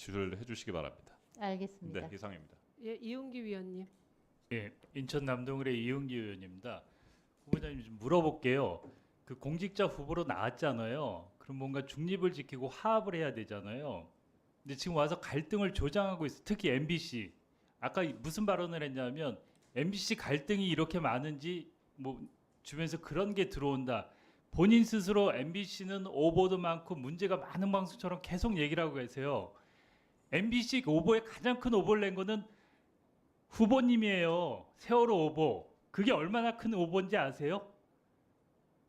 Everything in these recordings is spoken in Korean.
제출을 해주시기 바랍니다. 알겠습니다. 네, 이상입니다. 예, 이용기 위원님. 예, 인천 남동을의 이용기 의원입니다. 후보자님 좀 물어볼게요. 그 공직자 후보로 나왔잖아요. 그럼 뭔가 중립을 지키고 화합을 해야 되잖아요. 근데 지금 와서 갈등을 조장하고 있어. 특히 MBC. 아까 무슨 발언을 했냐면 MBC 갈등이 이렇게 많은지 뭐 주변에서 그런 게 들어온다. 본인 스스로 MBC는 오보도 많고 문제가 많은 방송처럼 계속 얘기를 하고 계세요. MBC 오보의 가장 큰 오보를 낸 거는 후보님이에요. 세월호 오보. 그게 얼마나 큰 오보인지 아세요?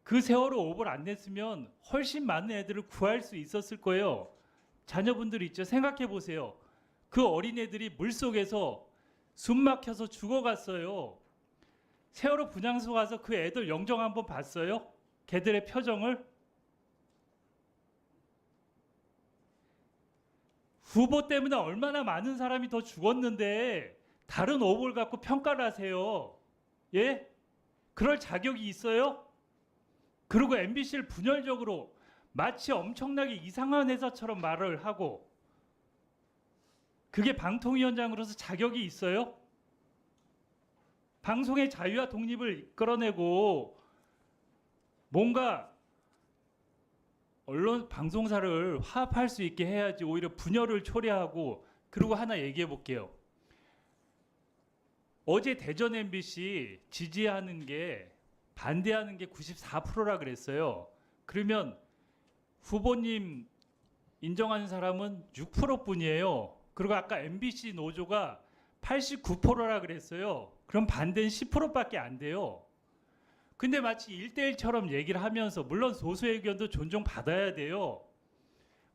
그 세월호 오보를 안 냈으면 훨씬 많은 애들을 구할 수 있었을 거예요. 자녀분들 있죠? 생각해 보세요. 그 어린애들이 물속에서 숨 막혀서 죽어갔어요. 세월호 분향소 가서 그 애들 영정 한번 봤어요? 걔들의 표정을? 후보 때문에 얼마나 많은 사람이 더 죽었는데 다른 오보를 갖고 평가를 하세요. 예? 그럴 자격이 있어요? 그리고 MBC를 분열적으로 마치 엄청나게 이상한 회사처럼 말을 하고 그게 방통위원장으로서 자격이 있어요? 방송의 자유와 독립을 이끌어내고 뭔가 언론 방송사를 화합할 수 있게 해야지 오히려 분열을 초래하고. 그리고 하나 얘기해 볼게요. 어제 대전 MBC 지지하는 게 반대하는 게 94%라 그랬어요. 그러면 후보님 인정하는 사람은 6%뿐이에요. 그리고 아까 MBC 노조가 89%라 그랬어요. 그럼 반대는 10%밖에 안 돼요. 근데 마치 1대1처럼 얘기를 하면서 물론 소수의 의견도 존중받아야 돼요.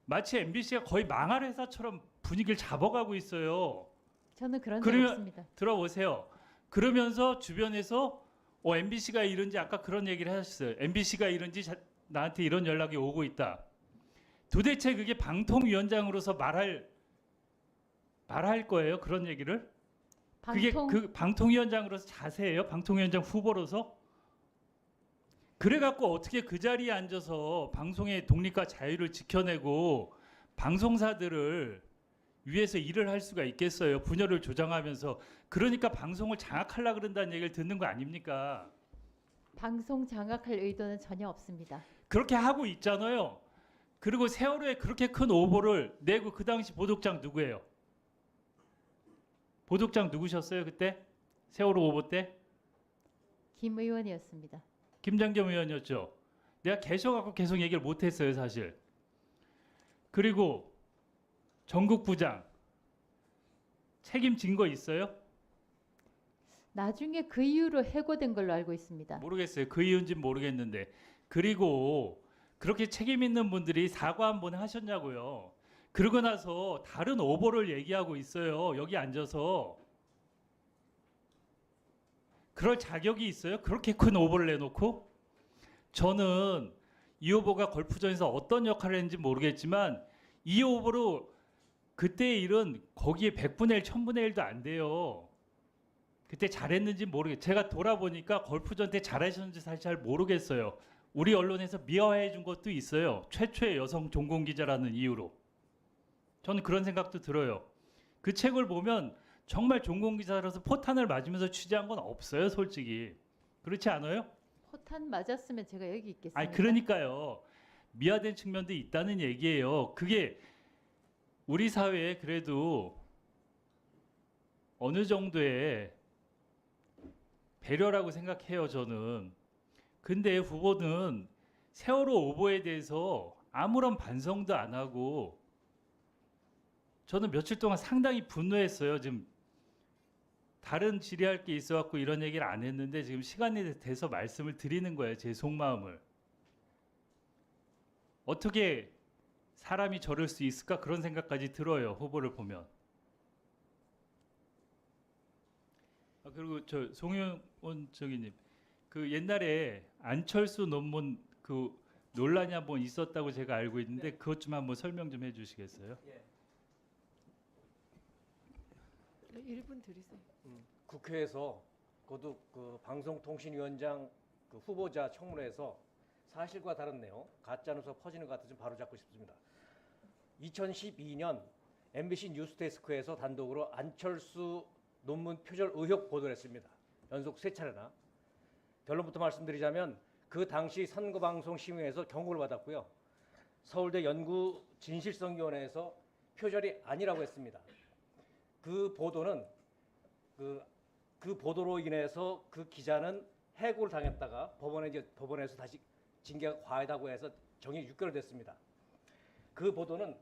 마치 MBC가 거의 망할 회사처럼 분위기를 잡아가고 있어요. 저는 그런 적 그러면- 없습니다. 들어보세요. 그러면서 주변에서 MBC가 이런지 아까 그런 얘기를 하셨어요. MBC가 이런지 나한테 이런 연락이 오고 있다. 도대체 그게 방통위원장으로서 말할 거예요? 그런 얘기를? 그게 그 방통위원장으로서 자세예요? 방통위원장 후보로서? 그래갖고 어떻게 그 자리에 앉아서 방송의 독립과 자유를 지켜내고 방송사들을 위해서 일을 할 수가 있겠어요? 분열을 조장하면서. 그러니까 방송을 장악하려고 그런다는 얘기를 듣는 거 아닙니까? 방송 장악할 의도는 전혀 없습니다. 그렇게 하고 있잖아요. 그리고 세월호에 그렇게 큰 오보를 내고 그 당시 보도국장 누구예요? 보도국장 누구셨어요 그때? 세월호 오보 때? 김 의원이었습니다. 김장겸 의원이었죠. 내가 계셔갖고 계속 얘기를 못했어요 사실. 그리고 전국부장 책임진 거 있어요? 나중에 그 이후로 해고된 걸로 알고 있습니다. 모르겠어요. 그 이유인지는 모르겠는데. 그리고 그렇게 책임 있는 분들이 사과 한번 하셨냐고요. 그러고 나서 다른 오보를 얘기하고 있어요. 여기 앉아서. 그럴 자격이 있어요? 그렇게 큰 오보를 내놓고? 저는 이 오보가 걸프전에서 어떤 역할을 했는지 모르겠지만 이 오보로 그때의 일은 거기에 100분의 1, 1000분의 1도 안 돼요. 그때 잘했는지 모르겠어요. 제가 돌아보니까 걸프전 때 잘하셨는지 사실 잘 모르겠어요. 우리 언론에서 미화해 준 것도 있어요. 최초의 여성 종공기자라는 이유로. 저는 그런 생각도 들어요. 그 책을 보면 정말 종공기자로서 포탄을 맞으면서 취재한 건 없어요, 솔직히. 그렇지 않아요? 포탄 맞았으면 제가 여기 있겠습니다. 아니 그러니까요. 미화된 측면도 있다는 얘기예요. 그게 우리 사회에 그래도 어느 정도의 배려라고 생각해요, 저는. 근데 후보는 세월호 오보에 대해서 아무런 반성도 안 하고 저는 며칠 동안 상당히 분노했어요. 지금 다른 질의할 게 있어갖고 이런 얘기를 안 했는데 지금 시간이 돼서 말씀을 드리는 거예요. 제 속마음을. 어떻게 사람이 저럴 수 있을까 그런 생각까지 들어요. 후보를 보면. 그리고 저 송영원 저기님 그 옛날에 안철수 논문 그 논란이 한번 있었다고 제가 알고 있는데 네. 그것 좀 한번 설명 좀 해주시겠어요? 예. 1분 드리세요. 국회에서 거듭 그 방송통신위원장 그 후보자 청문회에서 사실과 다른 내용, 가짜 뉴스가 퍼지는 것 같아서 좀 바로잡고 싶습니다. 2012년 MBC 뉴스데스크에서 단독으로 안철수 논문 표절 의혹 보도를 했습니다. 연속 3차례나. 결론부터 말씀드리자면 그 당시 선거방송심의회에서 경고를 받았고요. 서울대 연구진실성위원회에서 표절이 아니라고 했습니다. 그 보도는 그 보도로 인해서 그 기자는 해고를 당했다가 법원에서 다시 징계가 과하다고 해서 정의 6개월 됐습니다. 그 보도는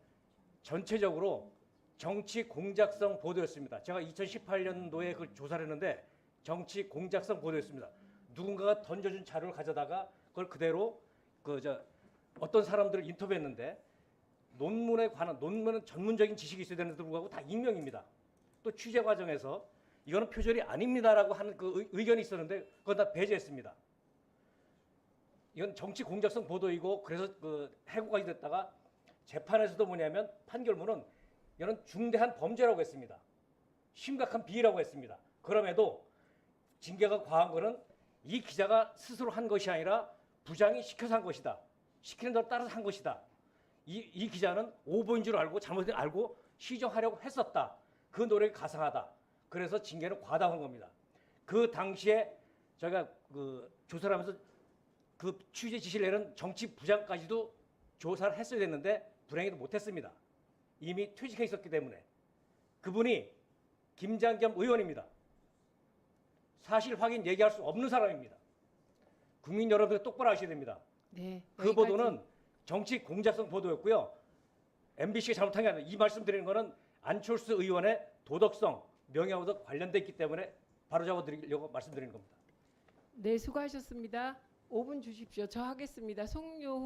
전체적으로 정치 공작성 보도였습니다. 제가 2018년도에 그 조사를 했는데 정치 공작성 보도였습니다. 누군가가 던져준 자료를 가져다가 그걸 그대로 어떤 사람들을 인터뷰했는데 논문은 전문적인 지식이 있어야 되는데도 불구하고 다 익명입니다. 또 취재 과정에서 이거는 표절이 아닙니다라고 하는 그 의견이 있었는데 그건 다 배제했습니다. 이건 정치 공작성 보도이고 그래서 해고가 됐다가 재판에서도 뭐냐면 판결문은 이거는 중대한 범죄라고 했습니다. 심각한 비위라고 했습니다. 그럼에도 징계가 과한 거는 이 기자가 스스로 한 것이 아니라 부장이 시켜서 한 것이다. 시키는 대로 따라서 한 것이다. 이 기자는 오보인 줄 알고 잘못된 알고 시정하려고 했었다. 그 노력이 가상하다. 그래서 징계는 과다한 겁니다. 그 당시에 저희가 조사를 하면서 그 취재 지시를 내는 정치 부장까지도 조사를 했어야 됐는데 불행히도 못했습니다. 이미 퇴직해 있었기 때문에. 그분이 김장겸 의원입니다. 사실 확인 얘기할 수 없는 사람입니다. 국민 여러분 똑바로 아셔야 됩니다. 네. 그 여기까지. 보도는 정치 공작성 보도였고요. MBC가 잘못한 게 아니라 이 말씀드리는 거는 안철수 의원의 도덕성, 명예와도 관련돼 있기 때문에 바로잡아 드리려고 말씀드리는 겁니다. 네, 수고하셨습니다. 5분 주십시오. 저 하겠습니다. 송요훈